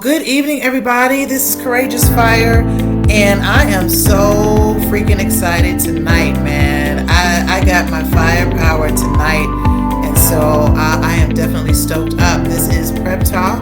Good evening, everybody. This is Courageous Fire, and I am so freaking excited tonight, man. I got my firepower tonight, and so I am definitely stoked up. This is Prep Talk.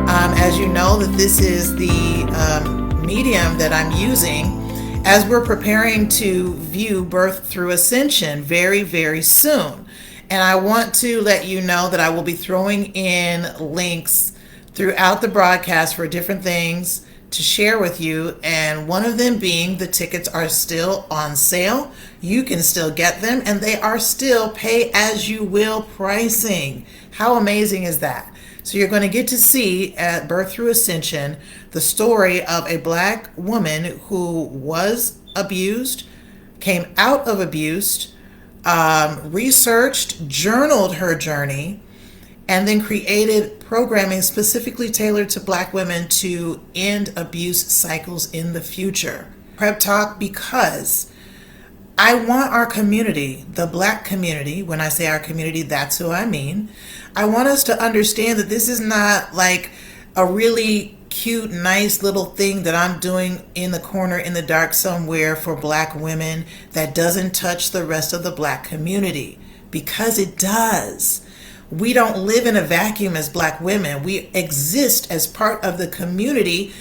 As you know, that this is the medium that I'm using as we're preparing to view Birth Through Ascension very, very soon. And I want to let you know that I will be throwing in links throughout the broadcast for different things to share with you. And one of them being the tickets are still on sale. You can still get them, and they are still pay as you will pricing. How amazing is that? So you're going to get to see at Birth Through Ascension the story of a Black woman who was abused, came out of abuse, researched, journaled her journey, and then created programming specifically tailored to Black women to end abuse cycles in the future. Prep Talk, because I want our community, the Black community, when I say our community, that's who I mean. I want us to understand that this is not like a really cute, nice little thing that I'm doing in the corner in the dark somewhere for Black women that doesn't touch the rest of the Black community, because it does. We don't live in a vacuum as Black women. We exist as part of the community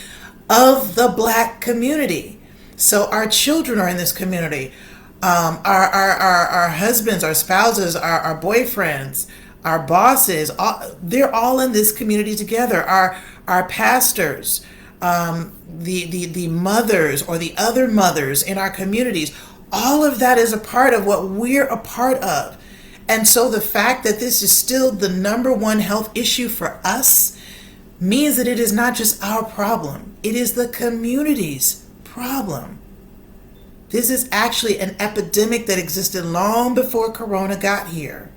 of the Black community. So our children are in this community. Our husbands, our spouses, our boyfriends, our bosses, they're all in this community together. Our pastors, the mothers or the other mothers in our communities, all of that is a part of what we're a part of. And so the fact that this is still the number one health issue for us means that it is not just our problem. It is the community's problem. This is actually an epidemic that existed long before Corona got here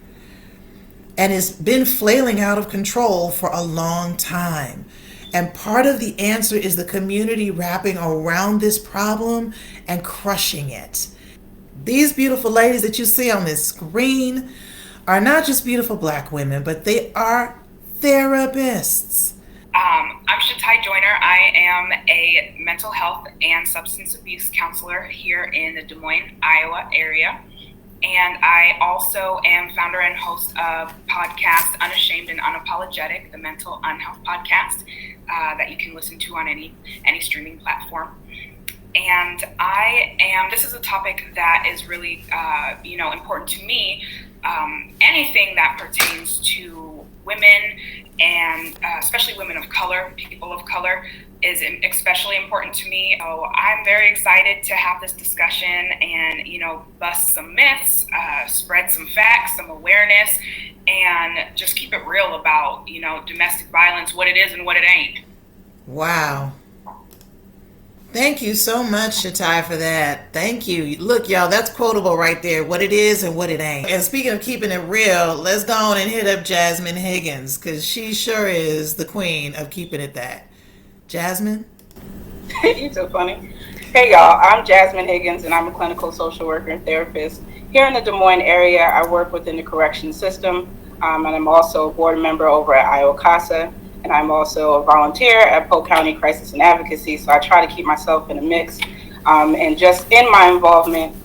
and has been flailing out of control for a long time. And part of the answer is the community wrapping around this problem and crushing it. These beautiful ladies that you see on this screen are not just beautiful Black women, but they are therapists. I'm Shatai Joyner. I am a mental health and substance abuse counselor here in the Des Moines, Iowa area. And I also am founder and host of podcast Unashamed and Unapologetic, the mental unhealth podcast that you can listen to on any streaming platform. And this is a topic that is really, important to me. Anything that pertains to women and especially women of color, people of color, is especially important to me. So I'm very excited to have this discussion and, bust some myths, spread some facts, some awareness, and just keep it real about, domestic violence, what it is and what it ain't. Wow. Thank you so much, Shatai, for that. Thank you. Look, y'all, that's quotable right there. What it is and what it ain't. And speaking of keeping it real, let's go on and hit up Jasmine Higgins, because she sure is the queen of keeping it that. Jasmine? You're so funny. Hey, y'all. I'm Jasmine Higgins, and I'm a clinical social worker and therapist. Here in the Des Moines area, I work within the corrections system, and I'm also a board member over at IOCASA. And I'm also a volunteer at Polk County Crisis and Advocacy, so I try to keep myself in a mix. And just in my involvement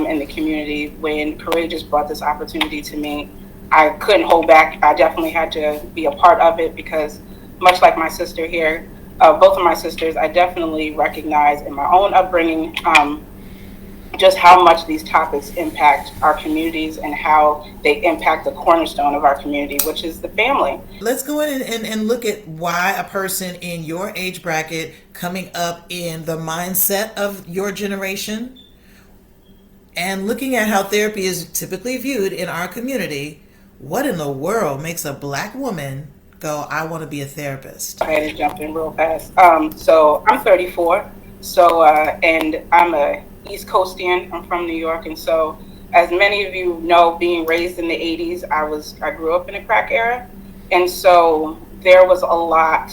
in the community, when Courageous brought this opportunity to me, I couldn't hold back. I definitely had to be a part of it because, much like my sister here, both of my sisters, I definitely recognize in my own upbringing just how much these topics impact our communities and how they impact the cornerstone of our community, which is the family. Let's go in and look at why a person in your age bracket coming up in the mindset of your generation and looking at how therapy is typically viewed in our community. What in the world makes a Black woman go, I want to be a therapist? I had to jump in real fast. So I'm 34, and I'm a East Coastian. I'm from New York, and so as many of you know, being raised in the 80s, I grew up in the crack era, and so there was a lot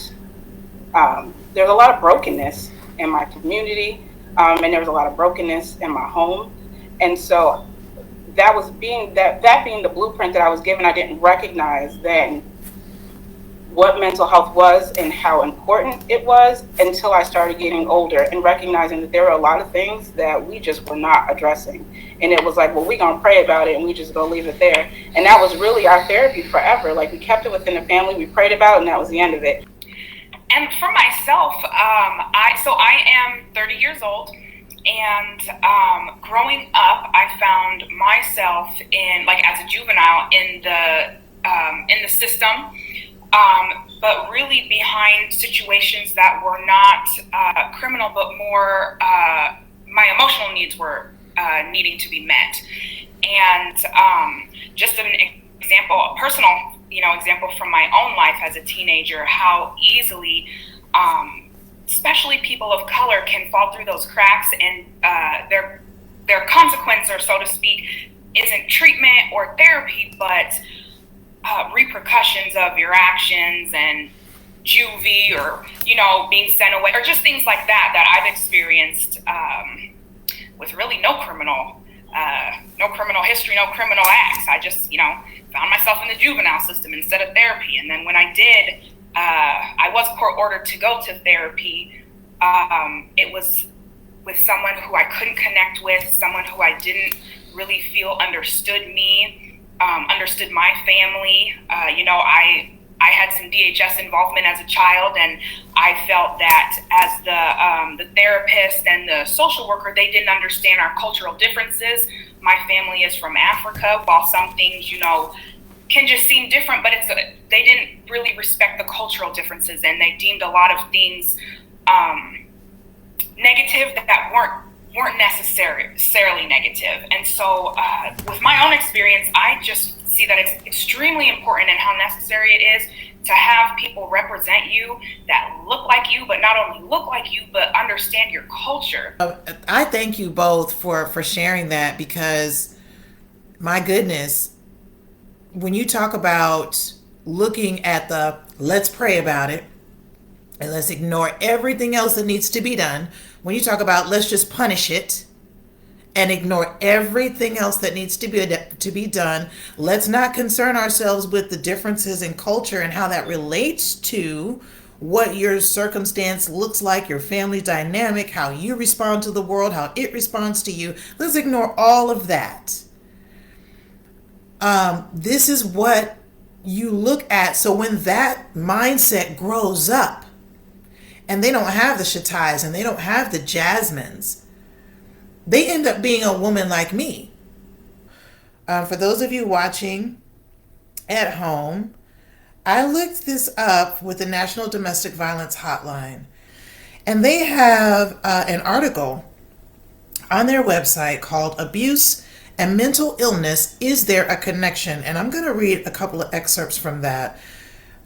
of brokenness in my community, and there was a lot of brokenness in my home, and so that being the blueprint that I was given. I didn't recognize then what mental health was and how important it was until I started getting older and recognizing that there were a lot of things that we just were not addressing. And it was like, well, we're going to pray about it and we just going to leave it there. And that was really our therapy forever. Like, we kept it within the family, we prayed about it, and that was the end of it. And for myself, I am 30 years old, and growing up, I found myself as a juvenile in the system, but really behind situations that were not criminal, but more my emotional needs were needing to be met. And just an example, a personal example from my own life as a teenager, how easily especially people of color can fall through those cracks, and their consequence, or so to speak, isn't treatment or therapy, but repercussions of your actions and juvie, or being sent away, or just things like that I've experienced with really no criminal history, no criminal acts. I just found myself in the juvenile system instead of therapy. And then when I did, I was court ordered to go to therapy. It was with someone who I couldn't connect with, someone who I didn't really feel understood me, understood my family. I had some DHS involvement as a child, and I felt that as the therapist and the social worker, they didn't understand our cultural differences. My family is from Africa. While some things, can just seem different, but they didn't really respect the cultural differences, and they deemed a lot of things negative that weren't necessarily negative. And so with my own experience, I just see that it's extremely important and how necessary it is to have people represent you that look like you, but not only look like you, but understand your culture. I thank you both for sharing that, because my goodness, when you talk about looking at let's pray about it and let's ignore everything else that needs to be done, when you talk about let's just punish it and ignore everything else that needs to be done, let's not concern ourselves with the differences in culture and how that relates to what your circumstance looks like, your family dynamic, how you respond to the world, how it responds to you. Let's ignore all of that. This is what you look at. So when that mindset grows up, and they don't have the Shatais and they don't have the Jasmines, they end up being a woman like me. For those of you watching at home, I looked this up with the National Domestic Violence Hotline, and they have an article on their website called Abuse and Mental Illness, Is There a Connection? And I'm going to read a couple of excerpts from that.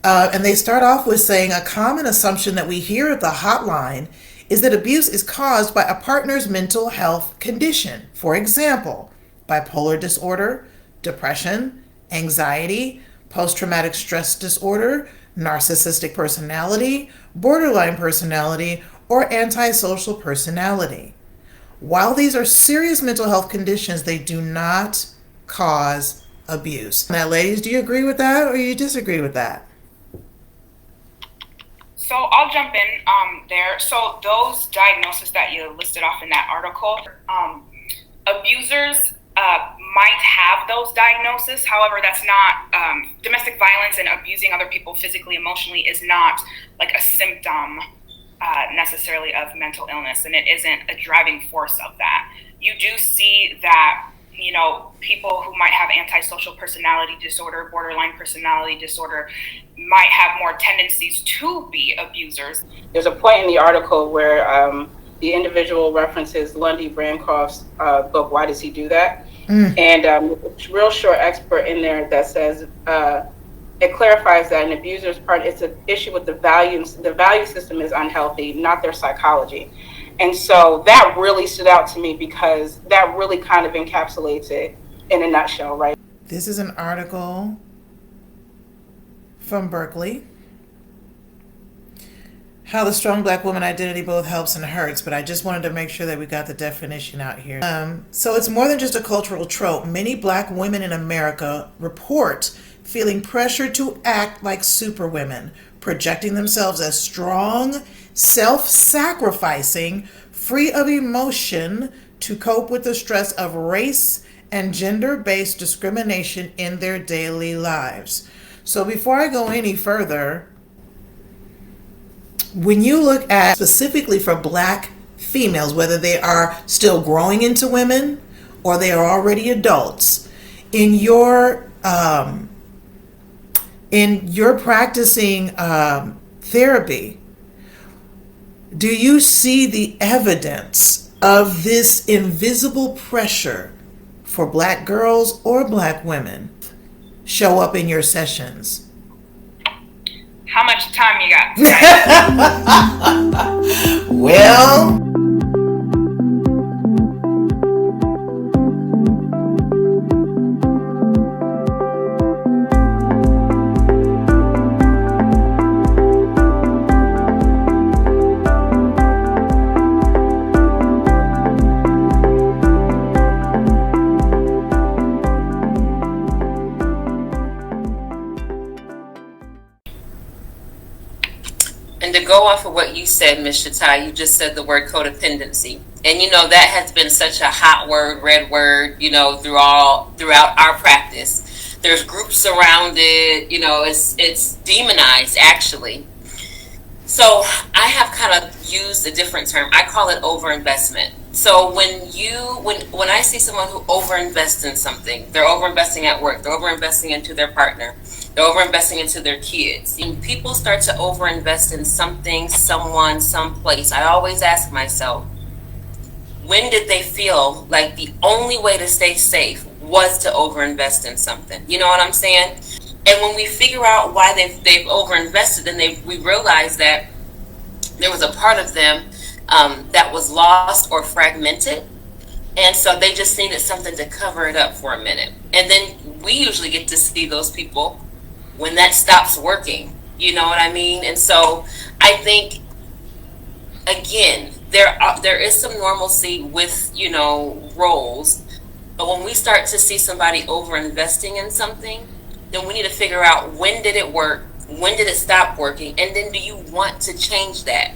And they start off with saying, a common assumption that we hear at the hotline is that abuse is caused by a partner's mental health condition. For example, bipolar disorder, depression, anxiety, post-traumatic stress disorder, narcissistic personality, borderline personality, or antisocial personality. While these are serious mental health conditions, they do not cause abuse. Now, ladies, do you agree with that or you disagree with that? So I'll jump in there. So those diagnoses that you listed off in that article, abusers might have those diagnoses. However, that's not, domestic violence and abusing other people physically, emotionally is not like a symptom necessarily of mental illness, and it isn't a driving force of that. You do see that, people who might have antisocial personality disorder, borderline personality disorder, might have more tendencies to be abusers. There's a point in the article where the individual references Lundy Bancroft's book, Why Does He Do That? And a real short expert in there that says, it clarifies that an abuser's part, it's an issue with the values. The value system is unhealthy, not their psychology. And so that really stood out to me because that really kind of encapsulates it in a nutshell, right? This is an article from Berkeley. How the strong Black woman identity both helps and hurts, but I just wanted to make sure that we got the definition out here. So it's more than just a cultural trope. Many Black women in America report feeling pressure to act like superwomen, projecting themselves as strong, self-sacrificing, free of emotion to cope with the stress of race and gender-based discrimination in their daily lives. So before I go any further, when you look at specifically for Black females, whether they are still growing into women or they are already adults, in your practicing therapy, do you see the evidence of this invisible pressure for Black girls or Black women show up in your sessions? How much time you got? Well, And to go off of what you said, Ms. Shatai, you just said the word codependency. And that has been such a hot word, red word, throughout our practice. There's groups around it, it's demonized actually. So I have kind of used a different term. I call it overinvestment. So when I see someone who overinvests in something, they're overinvesting at work, they're overinvesting into their partner, they're overinvesting into their kids. When people start to overinvest in something, someone, someplace, I always ask myself, when did they feel like the only way to stay safe was to overinvest in something? You know what I'm saying? And when we figure out why they've overinvested, then we realize that there was a part of them that was lost or fragmented. And so they just needed something to cover it up for a minute. And then we usually get to see those people when that stops working. You know what I mean? And so I think, again, there is some normalcy with, roles. But when we start to see somebody over-investing in something, then we need to figure out, when did it work? When did it stop working? And then do you want to change that?